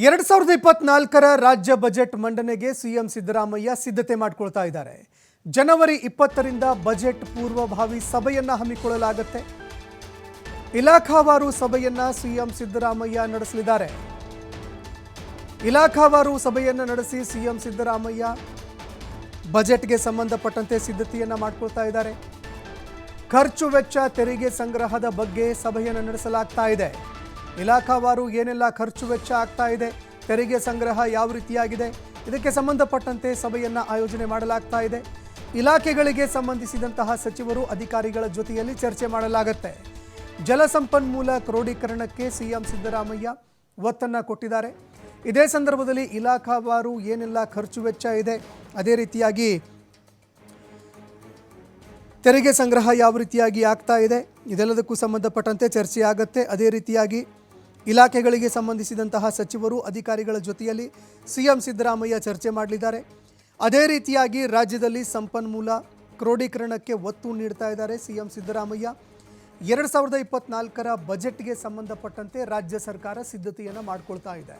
2024ರ ರಾಜ್ಯ ಬಜೆಟ್ ಮಂಡನೆಗೆ ಸಿಎಂ ಸಿದ್ದರಾಮಯ್ಯ ಸಿದ್ಧತೆ ಮಾಡಿಕೊಳ್ತಾ ಇದ್ದಾರೆ. ಜನವರಿ 20ರಿಂದ ಬಜೆಟ್ ಪೂರ್ವಭಾವಿ ಸಭೆಯನ್ನ ಹಮ್ಮಿಕೊಳ್ಳಲಾಗುತ್ತೆ. ಇಲಾಖಾವಾರು ಸಭೆಯನ್ನ ಸಿಎಂ ಸಿದ್ದರಾಮಯ್ಯ ನಡೆಸಲಿದ್ದಾರೆ. ಇಲಾಖಾವಾರು ಸಭೆಯನ್ನ ನಡೆಸಿ ಸಿಎಂ ಸಿದ್ದರಾಮಯ್ಯ ಬಜೆಟ್ಗೆ ಸಂಬಂಧಪಟ್ಟಂತೆ ಸಿದ್ಧತೆಯನ್ನ ಮಾಡಿಕೊಳ್ತಾ ಇದ್ದಾರೆ. ಖರ್ಚು ವೆಚ್ಚ ತೆರಿಗೆ ಸಂಗ್ರಹದ ಬಗ್ಗೆ ಸಭೆಯನ್ನು ನಡೆಸಲಾಗ್ತಾ ಇದೆ. ಇಲಾಖಾವಾರು ಏನೆಲ್ಲ ಖರ್ಚು ವೆಚ್ಚ ಆಗ್ತಾ ಇದೆ, ತೆರಿಗೆ ಸಂಗ್ರಹ ಯಾವ ರೀತಿಯಾಗಿದೆ, ಇದಕ್ಕೆ ಸಂಬಂಧಪಟ್ಟಂತೆ ಸಭೆಯನ್ನು ಆಯೋಜನೆ ಮಾಡಲಾಗ್ತಾ ಇದೆ. ಇಲಾಖೆಗಳಿಗೆ ಸಂಬಂಧಿಸಿದಂತಹ ಸಚಿವರು ಅಧಿಕಾರಿಗಳ ಜೊತೆಯಲ್ಲಿ ಚರ್ಚೆ ಮಾಡಲಾಗುತ್ತೆ. ಜಲಸಂಪನ್ಮೂಲ ಕ್ರೋಢೀಕರಣಕ್ಕೆ ಸಿಎಂ ಸಿದ್ದರಾಮಯ್ಯ ಒತ್ತನ್ನು ಕೊಟ್ಟಿದ್ದಾರೆ. ಇದೇ ಸಂದರ್ಭದಲ್ಲಿ ಇಲಾಖಾವಾರು ಏನೆಲ್ಲ ಖರ್ಚು ವೆಚ್ಚ ಇದೆ, ಅದೇ ರೀತಿಯಾಗಿ ತೆರಿಗೆ ಸಂಗ್ರಹ ಯಾವ ರೀತಿಯಾಗಿ ಆಗ್ತಾ ಇದೆ, ಇದೆಲ್ಲದಕ್ಕೂ ಸಂಬಂಧಪಟ್ಟಂತೆ ಚರ್ಚೆ ಆಗುತ್ತೆ. ಅದೇ ರೀತಿಯಾಗಿ ಇಲಾಖೆಗಳಿಗೆ ಸಂಬಂಧಿಸಿದಂತಹ ಸಚಿವರು ಅಧಿಕಾರಿಗಳ ಜೊತೆಯಲ್ಲಿ ಸಿಎಂ ಸಿದ್ದರಾಮಯ್ಯ ಚರ್ಚೆ ಮಾಡಲಿದ್ದಾರೆ. ಅದೇ ರೀತಿಯಾಗಿ ರಾಜ್ಯದಲ್ಲಿ ಸಂಪನ್ಮೂಲ ಕ್ರೋಢೀಕರಣಕ್ಕೆ ಒತ್ತು ನೀಡ್ತಾ ಇದ್ದಾರೆ ಸಿಎಂ ಸಿದ್ದರಾಮಯ್ಯ. 2024ರ ಬಜೆಟ್ಗೆ ಸಂಬಂಧಪಟ್ಟಂತೆ ರಾಜ್ಯ ಸರ್ಕಾರ ಸಿದ್ಧತೆಯನ್ನು ಮಾಡಿಕೊಳ್ತಾ ಇದೆ.